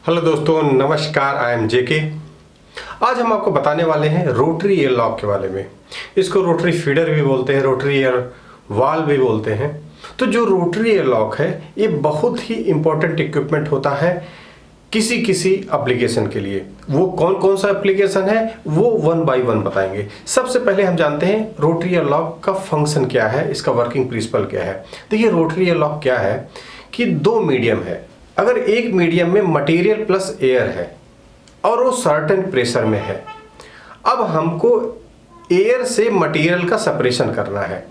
Hello दोस्तों, नमस्कार। I am जेके। आज हम आपको बताने वाले हैं रोटरी एयर लॉक के बारे में। इसको रोटरी फीडर भी बोलते हैं, रोटरी एयर वाल्व भी बोलते हैं। तो जो रोटरी एयर लॉक है ये बहुत ही इंपॉर्टेंट इक्विपमेंट होता है किसी किसी एप्लीकेशन के लिए। वो कौन कौन सा एप्लीकेशन है वो वन बाय वन बताएंगे। सबसे पहले हम जानते हैं रोटरी एयर लॉक का फंक्शन क्या है, इसका वर्किंग प्रिंसिपल क्या है। देखिए, रोटरी एयर लॉक क्या है कि दो मीडियम है। अगर एक मीडियम में मटेरियल प्लस एयर है और वो सर्टेन प्रेशर में है, अब हमको एयर से मटेरियल का सेपरेशन करना है,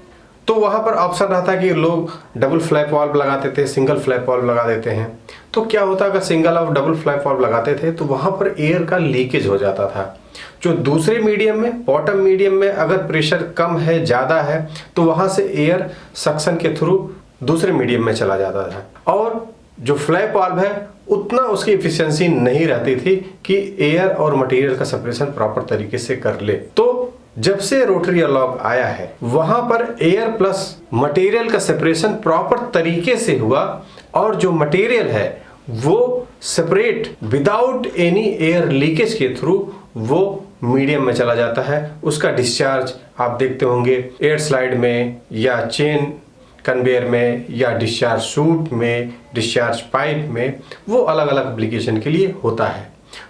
तो वहाँ पर ऑप्शन रहता है कि लोग डबल फ्लैप वाल्व लगाते थे, सिंगल फ्लैप वाल्व लगा देते हैं। तो क्या होता है, अगर सिंगल और डबल फ्लैप वाल्व लगाते थे तो वहाँ पर एयर का लीकेज हो जाता था। जो दूसरे मीडियम में, बॉटम मीडियम में अगर प्रेशर कम है, ज़्यादा है, तो वहाँ से एयर सक्शन के थ्रू दूसरे मीडियम में चला जाता था और जो फ्लैप वाल्व है उतना उसकी एफिशिएंसी नहीं रहती थी कि एयर और मटेरियल का सेपरेशन प्रॉपर तरीके से कर ले। तो जब से रोटरी एयर लॉक आया है वहां पर एयर प्लस मटेरियल का सेपरेशन प्रॉपर तरीके से हुआ और जो मटेरियल है वो separate without any air leakage के थ्रू वो मीडियम में चला जाता है। उसका डिस्चार्ज आप देखते होंगे एयर स्लाइड में या चेन कन्वेयर में या डिस्चार्ज सूट में, डिस्चार्ज पाइप में, वो अलग अलग एप्लीकेशन के लिए होता है।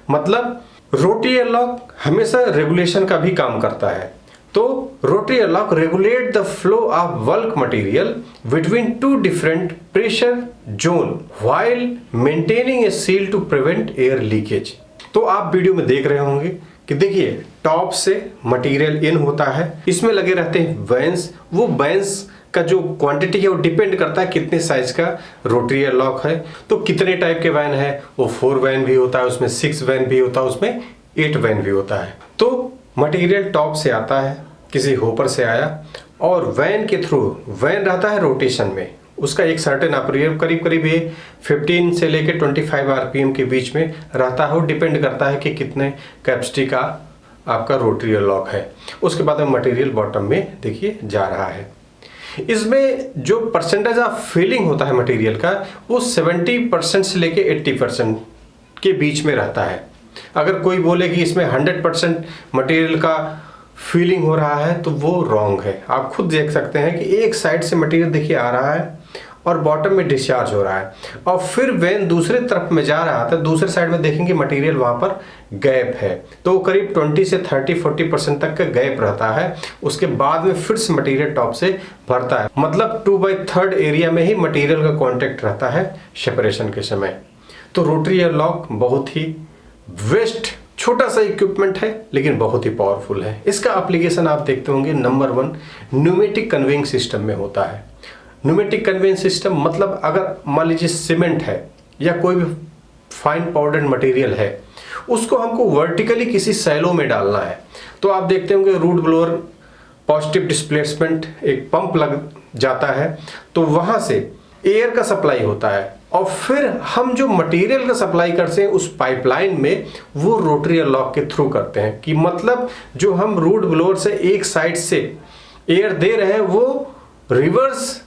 मतलब रोटरी एयर लॉक हमेशा रेगुलेशन का भी काम करता है। तो rotary air lock regulate the flow of bulk material between two different pressure zone while maintaining a seal to prevent air leakage. तो आप वीडियो में देख रहे होंगे कि देखिए, टॉप से मटेरियल इन होता है, इसमें लगे रहते हैं वैन्स। वो वैन्स का जो क्वांटिटी है वो डिपेंड करता है कितने साइज का रोटरी एयर लॉक है। तो कितने टाइप के वैन है, वो 4 वैन भी होता है, उसमें 6 वैन भी होता है, उसमें 8 वैन भी होता है। तो मटेरियल टॉप से आता है, किसी होपर से आया और वैन के थ्रू, वैन रहता है रोटेशन में, उसका एक सर्टेन ऑपरेटर करीब करीब ये 15 से लेकर 25 आरपीएम के बीच में रहता है। वो डिपेंड करता है कि कितने कैपेसिटी का आपका रोटरी एयर लॉक है। उसके बाद में मटेरियल बॉटम में देखिए जा रहा है। इसमें जो परसेंटेज ऑफ फिलिंग होता है मटेरियल का वो 70% से लेके 80% के बीच में रहता है। अगर कोई बोले कि इसमें 100% मटेरियल का फिलिंग हो रहा है तो वो रॉन्ग है। आप खुद देख सकते हैं कि एक साइड से मटेरियल देखिए आ रहा है और बॉटम में डिस्चार्ज हो रहा है और फिर वैन दूसरे तरफ में जा रहा था, दूसरे साइड में देखेंगे मटेरियल वहां पर गैप है, तो करीब 20 से 30-40% तक का गैप रहता है। उसके बाद में फिर से मटेरियल टॉप से भरता है। मतलब 2/3 एरिया में ही मटेरियल का कॉन्टेक्ट रहता है सेपरेशन के समय। तो रोटरी एयर लॉक बहुत ही वेस्ट छोटा सा इक्विपमेंट है लेकिन बहुत ही पावरफुल है। इसका एप्लीकेशन आप देखते होंगे नंबर 1 न्यूमेटिक कन्वेइंग सिस्टम में होता है। न्यूमेटिक कन्वेयंस सिस्टम मतलब अगर मान लीजिए सीमेंट है या कोई भी फाइन पाउडर्ड मटेरियल है, उसको हमको वर्टिकली किसी सैलो में डालना है, तो आप देखते होंगे रूट ब्लोअर पॉजिटिव डिस्प्लेसमेंट एक पंप लग जाता है, तो वहां से एयर का सप्लाई होता है और फिर हम जो मटेरियल का सप्लाई करते हैं उस पाइपलाइन में वो रोटरी एयर लॉक के थ्रू करते हैं। कि मतलब जो हम रूट ब्लोअर से एक साइड से एयर दे रहे हैं वो रिवर्स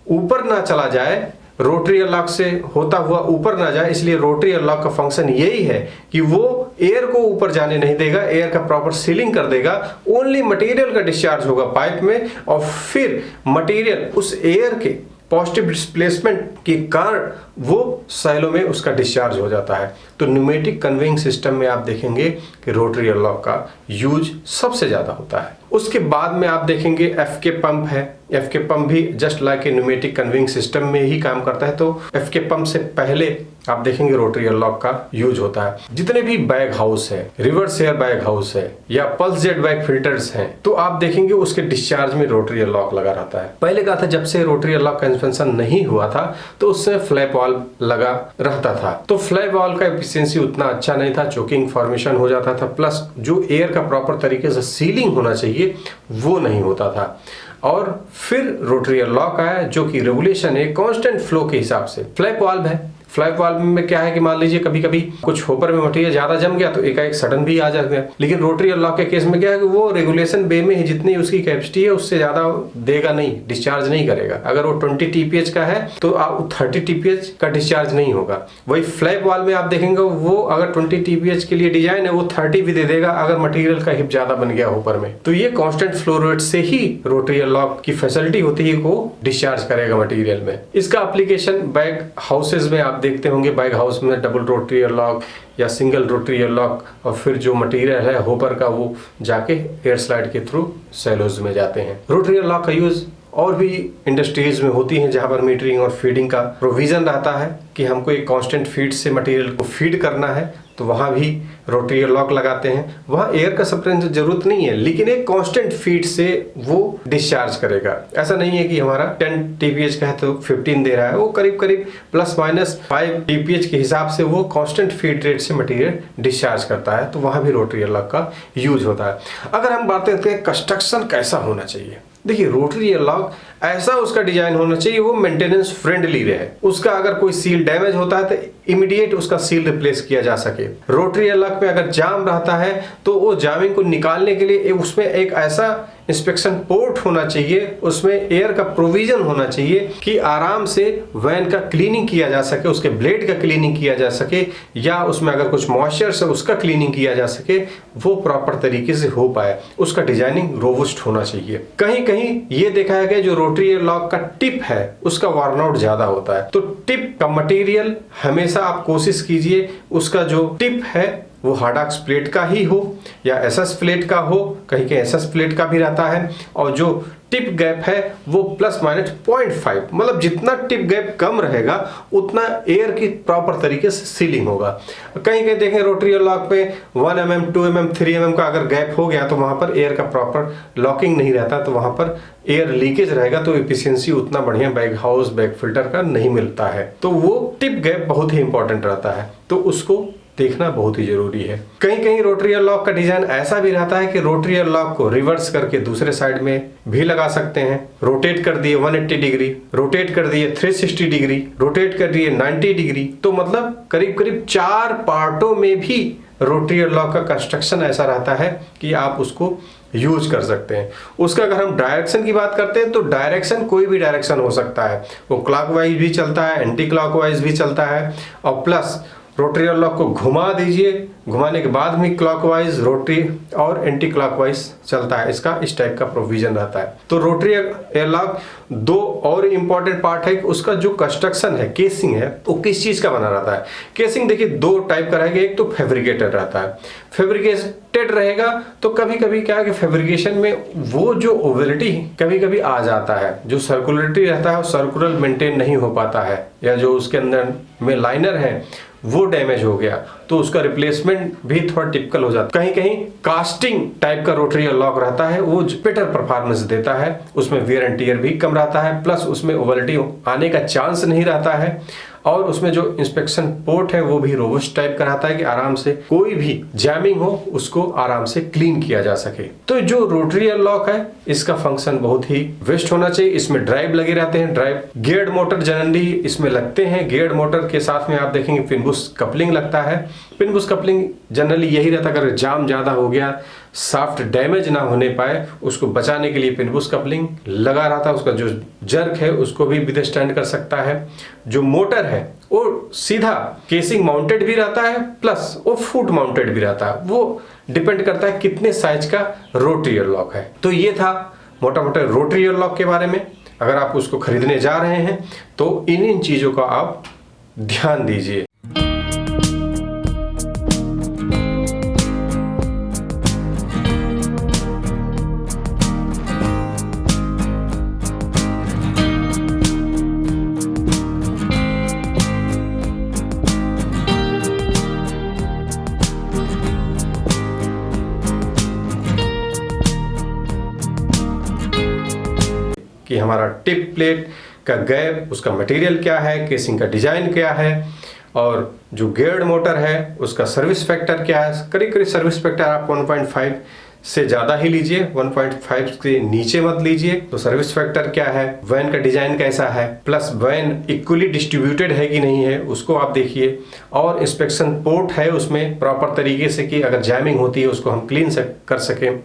ऊपर ना चला जाए, रोटरी एयर लॉक से होता हुआ ऊपर ना जाए। इसलिए रोटरी एयर लॉक का फंक्शन यही है कि वो एयर को ऊपर जाने नहीं देगा, एयर का प्रॉपर सीलिंग कर देगा। ओनली मटेरियल का डिस्चार्ज होगा पाइप में और फिर मटेरियल उस एयर के पॉजिटिव डिस्प्लेसमेंट के कारण वो सैलो में उसका डिस्चार्ज हो जाता है। तो न्यूमेटिक कन्वेइंग सिस्टम में आप देखेंगे कि रोटरी एयर लॉक का यूज सबसे ज्यादा होता है। उसके बाद में आप देखेंगे एफके पंप है। एफके पंप भी just like a pneumatic conveying system में ही काम करता है। तो एफके पंप से पहले आप देखेंगे रोटरी एयर लॉक का यूज होता है। जितने भी बैग हाउस है, रिवर्स एयर बैग हाउस है या पल्स जेट बैग फिल्टर्स हैं, तो आप देखेंगे उसके डिस्चार्ज में रोटरी एयर लॉक लगा रहता है। पहले कहा था जब से रोटरी एयर लॉक का इन्वेंशन नहीं हुआ था तो उससे फ्लैप वाल्व लगा रहता था। तो फ्लैप वाल्व का एफिशिएंसी उतना अच्छा नहीं था, चोकिंग फॉर्मेशन हो जाता था, प्लस जो एयर का प्रॉपर तरीके से सीलिंग होना चाहिए वो नहीं होता था। और फिर रोटरी एयर लॉक आया जो कि रेगुलेशन है कांस्टेंट फ्लो के हिसाब से। फ्लैप वाल्व है, फ्लैप वाल्व में क्या है कि मान लीजिए कभी कभी कुछ होपर में मटेरियल ज्यादा जम गया तो एकाएक सडन भी आ जाता है। लेकिन रोटरी एयर लॉक के केस में क्या है कि वो रेगुलेशन बे में ही जितनी उसकी कैपेसिटी है उससे ज्यादा देगा नहीं, डिस्चार्ज नहीं करेगा। अगर वो 20 TPH का है तो 30 TPH का डिस्चार्ज नहीं होगा। वही फ्लैप वाल्व में आप देखेंगे वो अगर 20 TPH के लिए डिजाइन है वो 30 भी दे देगा अगर मटेरियल का हिप ज्यादा बन गया होपर में। तो ये कांस्टेंट फ्लो रेट से ही रोटरी एयर लॉक की फैसिलिटी होती है को डिस्चार्ज करेगा मटेरियल में। इसका एप्लीकेशन बैग हाउसेज में आप देखते होंगे, बैग हाउस में डबल रोटरी एयर लॉक या सिंगल रोटरी एयर लॉक, और फिर जो मटेरियल है होपर का वो जाके एयर स्लाइड के थ्रू सैलोज में जाते हैं। रोटरी एयर लॉक का यूज और भी इंडस्ट्रीज में होती हैं जहां पर मीटरिंग और फीडिंग का प्रोविजन रहता है कि हमको एक कांस्टेंट फीड से मटेरियल को फीड करना है, तो वहां भी रोटरी एयर लॉक लगाते हैं। वहां एयर का सप्लाई की जरूरत नहीं है, लेकिन एक कांस्टेंट फीड से वो डिस्चार्ज करेगा। ऐसा नहीं है कि हमारा 10 TPH का है तो 15 दे रहा है, वो करीब करीब ±5 TPH के हिसाब से वो कांस्टेंट फीड रेट से मटेरियल डिस्चार्ज करता है। तो वहां भी रोटरी एयर लॉक का यूज होता है। अगर हम बात करते हैं कंस्ट्रक्शन कैसा होना चाहिए, देखिए रोटरी एयर लॉक ऐसा उसका डिजाइन होना चाहिए वो मेंटेनेंस फ्रेंडली रहे। उसका अगर कोई सील डैमेज होता है तो इमीडिएट उसका सील रिप्लेस किया जा सके। रोटरी एयर लॉक में अगर जाम रहता है तो वो जामिंग को निकालने के लिए उसमें एक ऐसा इंस्पेक्शन पोर्ट होना चाहिए, उसमें एयर का प्रोविजन होना चाहिए कि आराम से वैन का क्लीनिंग किया जा सके, उसके ब्लेड का क्लीनिंग किया जा सके, या उसमें अगर कुछ मॉइस्चर है उसका क्लीनिंग किया जा सके, वो प्रॉपर तरीके से हो पाए। उसका डिजाइनिंग रोबस्ट होना चाहिए। कहीं कहीं ये देखा है कि जो रोटरी एयर लॉक का टिप है उसका वर्न आउट ज्यादा होता है, तो टिप का मटेरियल हमेशा आप कोशिश कीजिए उसका जो टिप है वो हार्डॉक्स प्लेट का ही हो या एसएस प्लेट का हो, कहीं कहीं एसएस प्लेट का भी रहता है, और जो टिप गैप है वो ±0.5, मतलब जितना टिप गैप कम रहेगा उतना एयर की प्रॉपर तरीके से सीलिंग होगा। कहीं कहीं देखें रोटरी एयर लॉक पे 1 mm 2 mm 3 mm का अगर गैप हो गया तो वहां पर एयर का प्रॉपर लॉकिंग नहीं रहता, तो वहां पर एयर लीकेज रहेगा, तो एफिशिएंसी उतना बढ़िया बैग हाउस बैग फिल्टर का नहीं मिलता है। तो वो टिप गैप बहुत ही इंपॉर्टेंट रहता है, तो उसको देखना बहुत ही जरूरी है। कहीं कहीं रोटरी एयर लॉक का डिजाइन ऐसा भी रहता है कि रोटरी एयर लॉक को रिवर्स करके दूसरे साइड में भी लगा सकते हैं। रोटेट कर दिए 180 डिग्री, रोटेट कर दिए 360 डिग्री, रोटेट कर दिए 90 डिग्री, तो मतलब करीब करीब 4 पार्टों में भी रोटरी एयर लॉक का कंस्ट्रक्शन ऐसा रहता है कि आप उसको यूज कर सकते हैं। उसका अगर हम डायरेक्शन की बात करते हैं तो डायरेक्शन कोई भी डायरेक्शन हो सकता है, वो क्लॉकवाइज भी चलता है, एंटी क्लॉकवाइज भी चलता है, और प्लस रोटरी एयर लॉक को घुमा दीजिए, घुमाने के बाद भी क्लॉकवाइज रोटरी और एंटी क्लॉकवाइज चलता है। इसका इस टाइप का प्रोविजन रहता है। तो रोटरी एयर लॉक दो और इंपॉर्टेंट पार्ट है कि उसका जो कंस्ट्रक्शन है, केसिंग है, वो किस चीज का बना रहता है। केसिंग देखिए 2 टाइप का रहेगा, एक तो फैब्रिकेटेड रहता है। फैब्रिकेटेड रहेगा तो कभी कभी क्या है कि फैब्रिकेशन में वो जो ओवेलिटी कभी कभी आ जाता है, जो सर्कुलरिटी रहता है वो सर्कुलर मेंटेन नहीं हो पाता है, या जो उसके अंदर में लाइनर है वो डैमेज हो गया तो उसका रिप्लेसमेंट भी थोड़ा टिपिकल हो जाता है। कहीं कहीं कास्टिंग टाइप का रोटरी एयर लॉक रहता है, वो बेटर परफॉर्मेंस देता है, उसमें वियर एंड टियर भी कम रहता है, प्लस उसमें ओवलिटी आने का चांस नहीं रहता है, और उसमें जो इंस्पेक्शन पोर्ट है वो भी रोबस्ट टाइप का रहता है कि आराम से कोई भी जैमिंग हो उसको आराम से क्लीन किया जा सके। तो जो रोटरी एयर लॉक है इसका फंक्शन बहुत ही बेस्ट होना चाहिए। इसमें ड्राइव लगे रहते हैं, ड्राइव गियर्ड मोटर जनरली इसमें लगते हैं। गियर्ड मोटर के साथ में आप देखेंगे पिनबुश कपलिंग लगता है। पिनबुश कपलिंग जनरली यही रहता है, अगर जाम ज्यादा हो गया, साफ्ट डैमेज ना होने पाए, उसको बचाने के लिए पिनबुश कपलिंग लगा रहता है। उसका जो जर्क है उसको भी विदस्टैंड कर सकता है। जो मोटर है वो सीधा केसिंग माउंटेड भी रहता है, प्लस वो फुट माउंटेड भी रहता है। वो डिपेंड करता है कितने साइज का रोटरी एयर लॉक है। तो ये था मोटा मोटा रोटरी एयर लॉक के बारे में। अगर आप उसको खरीदने जा रहे हैं तो इन चीजों का आप ध्यान दीजिए। कि हमारा टिप प्लेट का गैप, उसका मटेरियल क्या है, केसिंग का डिजाइन क्या है, और जो गियर्ड मोटर है उसका सर्विस फैक्टर क्या है। करीब करीब सर्विस फैक्टर आप 1.5 से ज़्यादा ही लीजिए, 1.5 से नीचे मत लीजिए। तो सर्विस फैक्टर क्या है, वैन का डिजाइन कैसा है, प्लस वैन इक्वली डिस्ट्रीब्यूटेड है कि नहीं है उसको आप देखिए, और इंस्पेक्शन पोर्ट है उसमें प्रॉपर तरीके से कि अगर जैमिंग होती है उसको हम क्लीन कर सकें।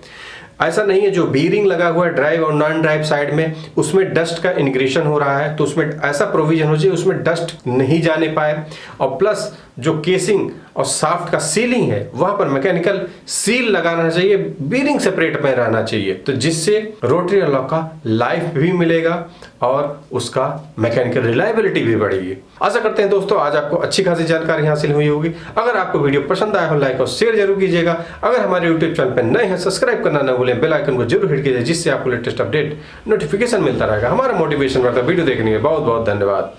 ऐसा नहीं है जो बीरिंग लगा हुआ है ड्राइव और नॉन ड्राइव साइड में उसमें डस्ट का इंग्रेशन हो रहा है, तो उसमें ऐसा प्रोविजन हो चाहिए उसमें डस्ट नहीं जाने पाए। और प्लस जो केसिंग और शाफ्ट का सीलिंग है वहां पर मैकेनिकल सील लगाना चाहिए, बीरिंग सेपरेट में रहना चाहिए, तो जिससे रोटरी एयरलॉक का लाइफ भी मिलेगा और उसका मैकेनिकल रिलायबिलिटी भी बढ़ेगी। आशा करते हैं दोस्तों आज आपको अच्छी खासी जानकारी हासिल हुई होगी। अगर आपको वीडियो पसंद आया हो लाइक और शेयर जरूर कीजिएगा। अगर हमारे यूट्यूब चैनल पर नए हैं सब्सक्राइब करना न भूलें, बेल आइकन को जरूर हिट कीजिए जिससे आपको लेटेस्ट अपडेट नोटिफिकेशन मिलता रहेगा। हमारा मोटिवेशन बढ़ता है। वीडियो देखने के बहुत बहुत धन्यवाद।